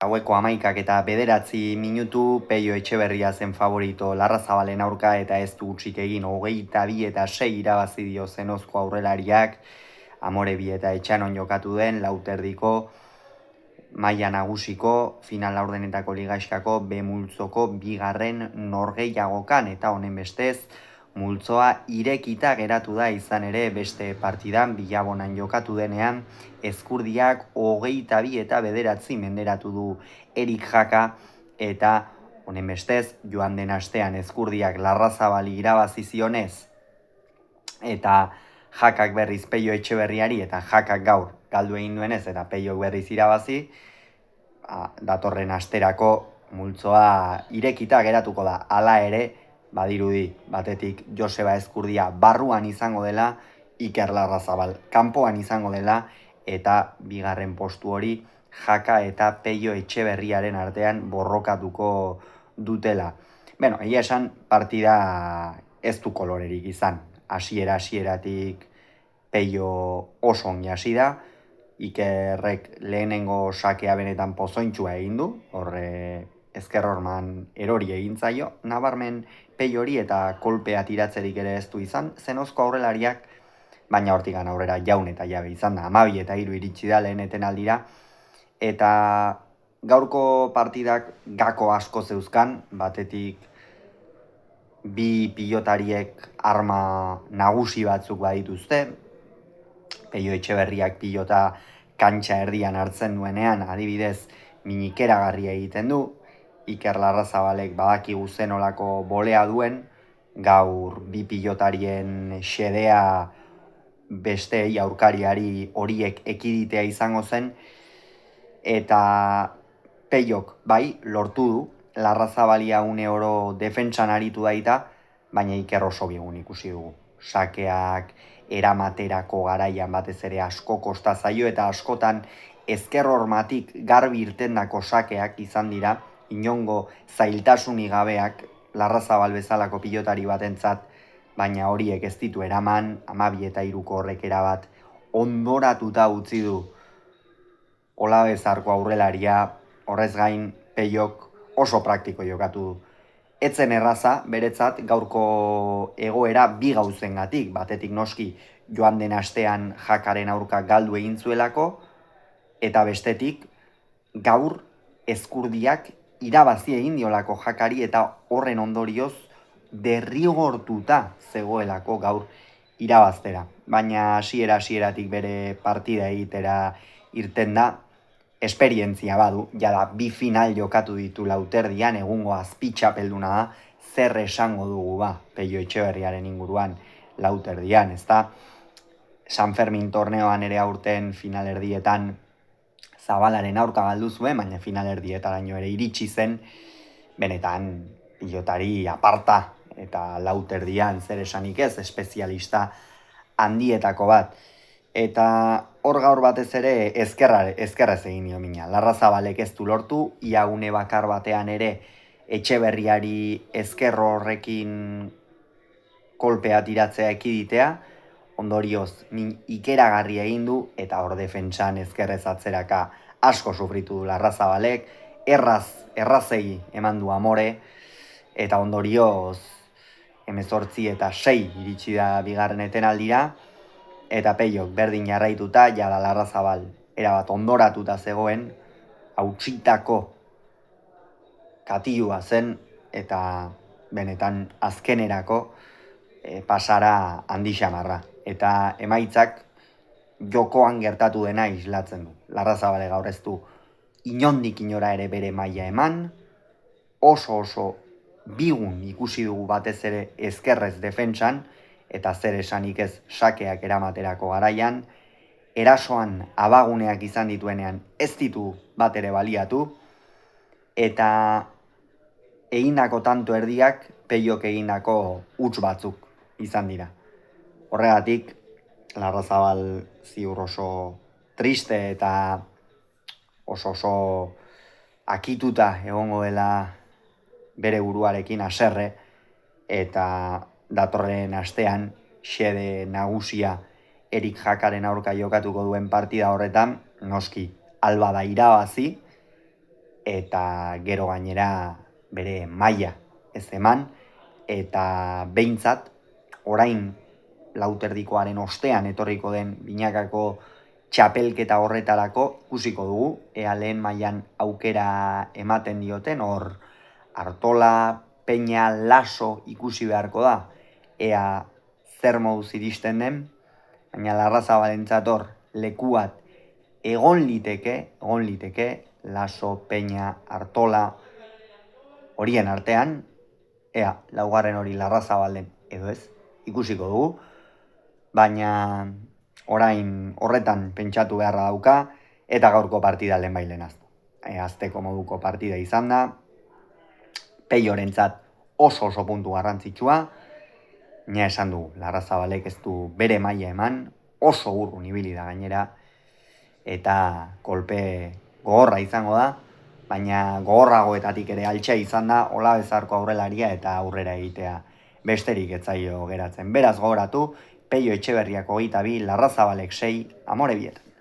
Haueko 11 eta 9 minutu Peio Etxeberria zen favorito Larrazabalen aurka eta ez du hutsik egin 22 eta 6 irabazi dio Zenozko aurrelariak. Amorebi eta Etxanon jokatu den lauterdiko maila nagusiko final laurdenetako ligaiskako B multzoko bigarren norgehiagokan eta honen bestez multzoa irekita geratu da izan ere beste partidan Bilabonan jokatu denean Ezkurdiak 22 eta 9 menderatu du Erik Jaka eta honen bestez joan den astean Ezkurdiak Larrazabali irabazi zionez eta Jakak berriz Peio Etxeberriari eta Jakak gaur galdu egin duenez eta Peiok berriz irabazi, datorren asterako multzoa irekita geratuko da. Hala ere, badirudi batetik Joseba Ezkurdia barruan izango dela, Iker Larrazabal kanpoan izango dela eta bigarren postu hori Jaka eta Peio Etxeberriaren artean borrokatuko dutela. Beno, egia esan partida ez du kolorerik izan. Hasieratik Peio oso ongi hasi da, Ikerrek lehenengo sakea benetan pozointxua egin du, horre ezker horman erori egin zaio, nabarmen Peiori eta kolpea tiratzerik ere ez du izan, Zenozko aurrelariak, baina hortikan aurrera jaun eta jabe izan da, 12 eta 3 iritsi da lehen etenaldira, eta gaurko partidak gako asko zeuzkan, batetik bi pilotariek arma nagusi batzuk badituzte, Peio Etxeberriak pilota kantxa erdian hartzen duenean, adibidez, minikeragarria egiten du, Iker Larrazabalek badakigu zenolako bolea duen, gaur bi pilotarien xedea bestei aurkariari horiek ekiditea izango zen, eta Peiok bai lortu du, Larrazabalia une oro defentsan aritu daita, baina Iker oso bigun ikusi dugu. Sakeak eramaterako garaian batez ere asko kosta zaio eta askotan ezker hormatik garbi irtendako sakeak izan dira, inongo zailtasunik gabeak Larrazabal bezalako pilotari batentzat, baina horiek ez ditu eraman, 12 eta 3ko horrek erabat ondoratuta utzi du Olabezarko aurrelaria, horrez gain Peiok oso praktiko jokatu du. Etzen erraza, beretzat, gaurko egoera bi gauzengatik, batetik noski joan den astean Jakaren aurka galdu egin zuelako, eta bestetik gaur Ezkurdiak irabazi egin diolako Jakari eta horren ondorioz derrigortuta zegoelako gaur irabaztera. Baina hasieratik bere partida egitera irten da, esperientzia badu, jada bi final jokatu ditu lauterdian, egungo azpitxapelduna da, zer esango dugu Peio Etxeberriaren inguruan lauterdian, ezta? San Fermin torneoan ere aurten finalerdietan Zabalaren aurka galdu zuen, baina finalerdietaraino ere iritsi zen, benetan pilotari aparta eta lauterdian zer esanik ez, espezialista handietako bat. Eta hor gaur batez ere ezkerrez egin dio mina. Larrazabalek ez du lortu, iagune bakar batean ere Etxeberriari ezker horrekin kolpea tiratzea ekiditea, ondorioz ikeragarri egin du eta hor defentsan ezkerrez atzeraka asko sufritu du Larrazabalek, errazei eman du Amore eta ondorioz 18 eta 6 iritsi da bigarren etenaldira, eta Peiok berdin jarraituta, jada Larrazabal erabat ondoratuta zegoen, hautsitako katilua zen, eta benetan azkenerako pasara handi xamarra. Eta emaitzak jokoan gertatu dena islatzen du. Larrazabale gaur ez du inondik inora ere bere maila eman, oso bigun ikusi dugu batez ere ezkerrez defentsan, eta zer esanik ez sakeak eramaterako garaian, erasoan abaguneak izan dituenean ez ditu bat ere baliatu, eta egindako tanto erdiak Peiok egindako huts batzuk izan dira. Horregatik, Larrazabal ziur oso triste eta oso akituta egongo dela bere buruarekin haserre, eta datorren astean xede nagusia Erik Jakaren aurka jokatuko duen partida horretan, noski alba da irabazi, eta gero gainera bere maila ez eman, eta behintzat orain lauterdikoaren ostean etorriko den binakako txapelketa horretarako ikusiko dugu, ea lehen mailan aukera ematen dioten, hor Artola, Peña, Laso ikusi beharko da, ea zer moduz iristen den, baina Larrazabalentzat hor leku bat egon liteke, Laso, Peña, Artola, horien artean, ea laugarren hori Larrazabalen edo ez, ikusiko dugu, baina orain horretan pentsatu beharra dauka, eta gaurko partida lehenbailen aztu. Azteko moduko partida izan da, Peiorentzat oso puntu garrantzitsua, nina esan du, Larrazabalek ez du bere maila eman, oso urrun ibili da gainera, eta kolpe gogorra izango da, baina gogorragoetatik ere altxa izan da, Ola Bezarko aurrelaria eta aurrera egitea besterik ez zaio geratzen. Beraz gogoratu, Peio Etxeberriak 22, Larrazabalek 6, Amorebietan.